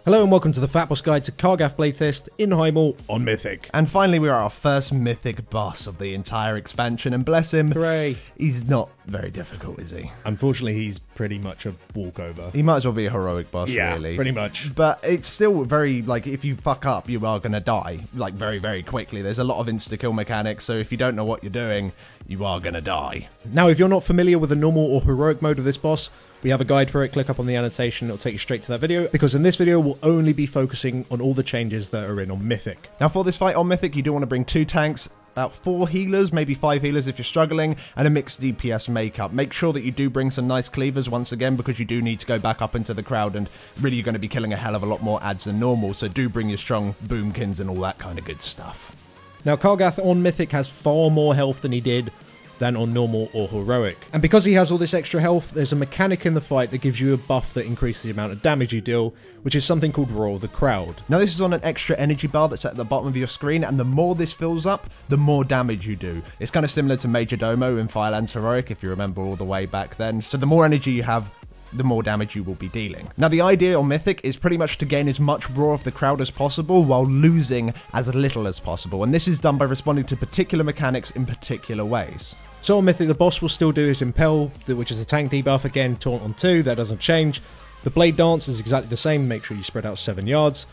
Hello and welcome to the FatBoss Guide to Kargath Bladefist in Highmaul on Mythic. And finally we are our first Mythic boss of the entire expansion, and bless him, Hooray! He's not very difficult, is he? Unfortunately, he's pretty much a walkover. He might as well be a heroic boss, really. Yeah, pretty much. But it's still very, like, if you fuck up, you are going to die, like, very, very quickly. There's a lot of insta-kill mechanics, so if you don't know what you're doing, you are going to die. Now, if you're not familiar with the normal or heroic mode of this boss, we have a guide for it. Click up on the annotation, it'll take you straight to that video, because in this video we'll only be focusing on all the changes that are in on Mythic. Now for this fight on Mythic, you do want to bring 2 tanks, about 4 healers, maybe 5 healers if you're struggling, and a mixed DPS makeup. Make sure that you do bring some nice cleavers once again, because you do need to go back up into the crowd, and really you're going to be killing a hell of a lot more adds than normal, so do bring your strong boomkins and all that kind of good stuff. Now Kargath on Mythic has far more health than he did than on normal or heroic. And because he has all this extra health, there's a mechanic in the fight that gives you a buff that increases the amount of damage you deal, which is something called Roar of the Crowd. Now this is on an extra energy bar that's at the bottom of your screen, and the more this fills up, the more damage you do. It's kind of similar to Major Domo in Firelands Heroic, if you remember all the way back then. So the more energy you have, the more damage you will be dealing. Now the idea on Mythic is pretty much to gain as much Roar of the Crowd as possible while losing as little as possible, and this is done by responding to particular mechanics in particular ways. So on Mythic, the boss will still do his Impel, which is a tank debuff, again, taunt on 2, that doesn't change. The Blade Dance is exactly the same, make sure you spread out 7 yards.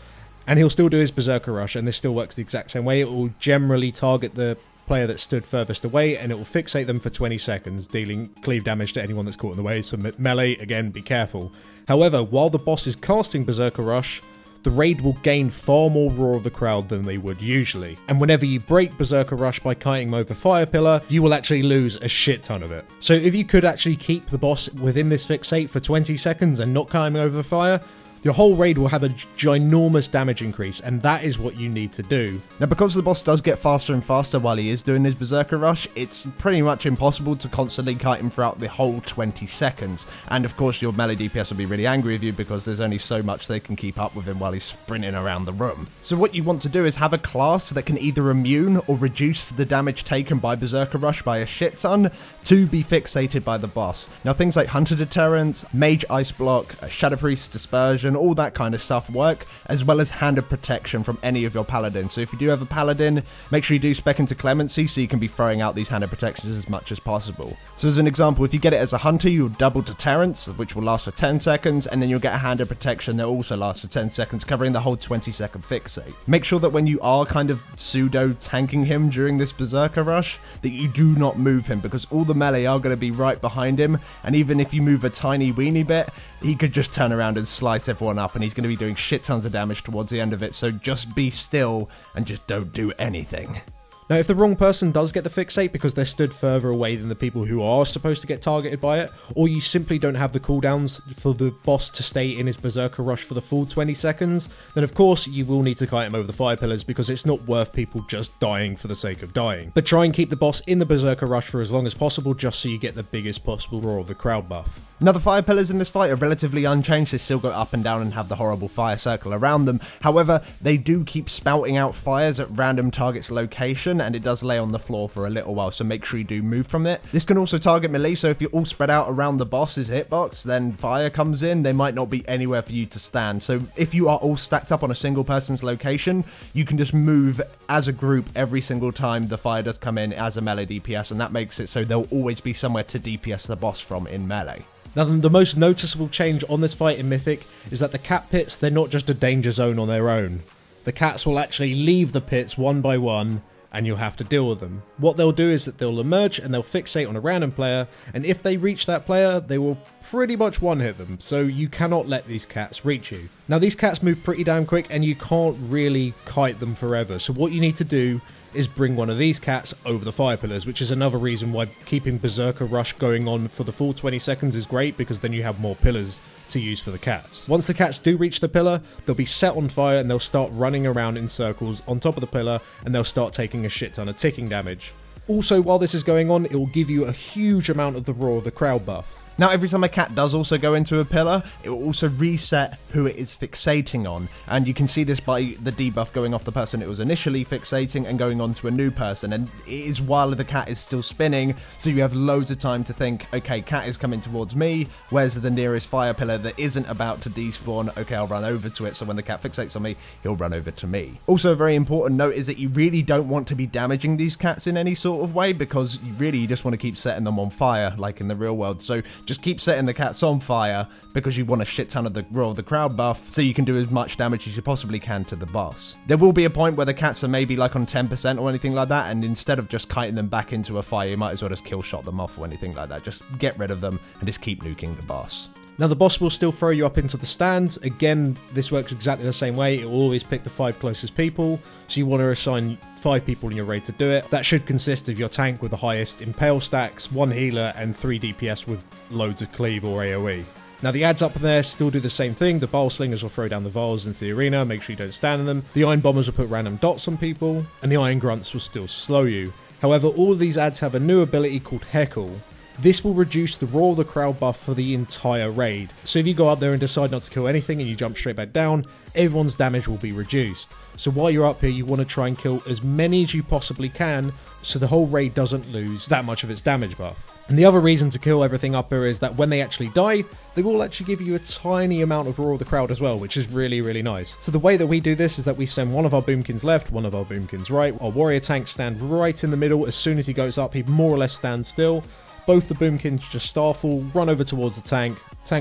And he'll still do his Berserker Rush, and this still works the exact same way. It will generally target the player that stood furthest away, and it will fixate them for 20 seconds, dealing cleave damage to anyone that's caught in the way, so melee, again, be careful. However, while the boss is casting Berserker Rush, the raid will gain far more Roar of the Crowd than they would usually. And whenever you break Berserker Rush by kiting him over Fire Pillar, you will actually lose a shit ton of it. So if you could actually keep the boss within this fixate for 20 seconds and not kite him over fire, your whole raid will have a ginormous damage increase, and that is what you need to do. Now because the boss does get faster and faster while he is doing his Berserker Rush, it's pretty much impossible to constantly kite him throughout the whole 20 seconds. And of course your melee DPS will be really angry with you, because there's only so much they can keep up with him while he's sprinting around the room. So what you want to do is have a class that can either immune or reduce the damage taken by Berserker Rush by a shit ton to be fixated by the boss. Now things like Hunter Deterrent, Mage Ice Block, Shadow Priest Dispersion, all that kind of stuff work, as well as Hand of Protection from any of your paladins. So if you do have a paladin, make sure you do spec into Clemency so you can be throwing out these Hand of Protections as much as possible. So as an example, if you get it as a Hunter, you'll double Deterrence, which will last for 10 seconds, and then you'll get a Hand of Protection that also lasts for 10 seconds, covering the whole 20-second fixate. Make sure that when you are kind of pseudo-tanking him during this Berserker Rush, that you do not move him, because all the melee are going to be right behind him, and even if you move a tiny weeny bit, he could just turn around and slice everyone up, and he's going to be doing shit tons of damage towards the end of it, so just be still and just don't do anything. Now, if the wrong person does get the fixate because they're stood further away than the people who are supposed to get targeted by it, or you simply don't have the cooldowns for the boss to stay in his Berserker Rush for the full 20 seconds, then of course you will need to kite him over the Fire Pillars, because it's not worth people just dying for the sake of dying. But try and keep the boss in the Berserker Rush for as long as possible, just so you get the biggest possible Roar of the Crowd buff. Now the Fire Pillars in this fight are relatively unchanged. They still go up and down and have the horrible fire circle around them. However, they do keep spouting out fires at random targets' location, and it does lay on the floor for a little while, so make sure you do move from it. This can also target melee, so if you're all spread out around the boss's hitbox, then fire comes in, there might not be anywhere for you to stand. So if you are all stacked up on a single person's location, you can just move as a group every single time the fire does come in as a melee DPS, and that makes it so there'll always be somewhere to DPS the boss from in melee. Now, the most noticeable change on this fight in Mythic is that the cat pits, they're not just a danger zone on their own. The cats will actually leave the pits one by one, and you'll have to deal with them. What they'll do is that they'll emerge and they'll fixate on a random player, and if they reach that player, they will pretty much one-hit them, so you cannot let these cats reach you. Now these cats move pretty damn quick, and you can't really kite them forever, so what you need to do is bring one of these cats over the Fire Pillars, which is another reason why keeping Berserker Rush going on for the full 20 seconds is great, because then you have more pillars to use for the cats. Once the cats do reach the pillar, they'll be set on fire and they'll start running around in circles on top of the pillar, and they'll start taking a shit ton of ticking damage. Also, while this is going on, it will give you a huge amount of the Roar of the Crowd buff. Now, every time a cat does also go into a pillar, it will also reset who it is fixating on, and you can see this by the debuff going off the person it was initially fixating and going on to a new person, and it is while the cat is still spinning, so you have loads of time to think, okay, cat is coming towards me, where's the nearest fire pillar that isn't about to despawn? Okay, I'll run over to it, so when the cat fixates on me, he'll run over to me. Also, a very important note is that you really don't want to be damaging these cats in any sort of way, because you just want to keep setting them on fire, like in the real world. So just keep setting the cats on fire, because you want a shit ton of the Roar of the Crowd buff, so you can do as much damage as you possibly can to the boss. There will be a point where the cats are maybe like on 10% or anything like that, and instead of just kiting them back into a fire, you might as well just kill shot them off or anything like that. Just get rid of them and just keep nuking the boss. Now the boss will still throw you up into the stands. Again, this works exactly the same way. It will always pick the 5 closest people, so you want to assign 5 people in your raid to do it. That should consist of your tank with the highest impale stacks, 1 healer, and 3 DPS with loads of cleave or AoE. Now the ads up there still do the same thing. The bowl slingers will throw down the vials into the arena, make sure you don't stand in them. The iron bombers will put random dots on people, and the iron grunts will still slow you. However, all of these ads have a new ability called Heckle. This will reduce the Roar of the Crowd buff for the entire raid. So if you go up there and decide not to kill anything and you jump straight back down, everyone's damage will be reduced. So while you're up here, you want to try and kill as many as you possibly can, so the whole raid doesn't lose that much of its damage buff. And the other reason to kill everything up here is that when they actually die, they will actually give you a tiny amount of Roar of the Crowd as well, which is really, really nice. So the way that we do this is that we send one of our boomkins left, one of our boomkins right. Our warrior tanks stand right in the middle. As soon as he goes up, he more or less stands still. Both the boomkins just starfall, run over towards the tank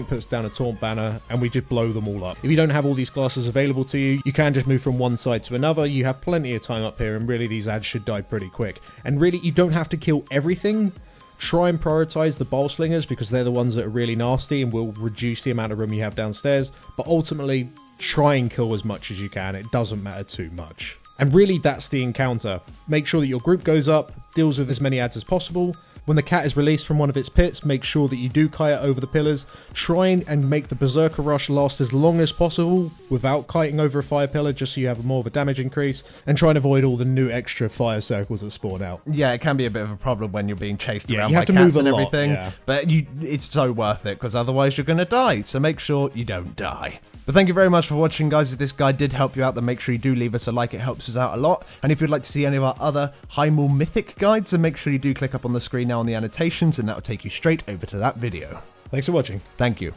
puts down a taunt banner, and we just blow them all up. If you don't have all these classes available to you, you can just move from one side to another. You have plenty of time up here, and really these ads should die pretty quick. And really, you don't have to kill everything. Try and prioritize the bowl slingers, because they're the ones that are really nasty and will reduce the amount of room you have downstairs. But ultimately, try and kill as much as you can. It doesn't matter too much. And really, that's the encounter. Make sure that your group goes up, deals with as many ads as possible. When the cat is released from one of its pits, make sure that you do kite it over the pillars. Try and make the Berserker Rush last as long as possible without kiting over a fire pillar, just so you have more of a damage increase. And try and avoid all the new extra fire circles that spawn out. Yeah, it can be a bit of a problem when you're being chased around by cats and everything. Yeah. But it's so worth it, because otherwise you're going to die. So make sure you don't die. But thank you very much for watching, guys. If this guide did help you out, then make sure you do leave us a like. It helps us out a lot. And if you'd like to see any of our other Highmaul Mythic guides, then make sure you do click up on the screen now on the annotations, and that will take you straight over to that video. Thanks for watching. Thank you.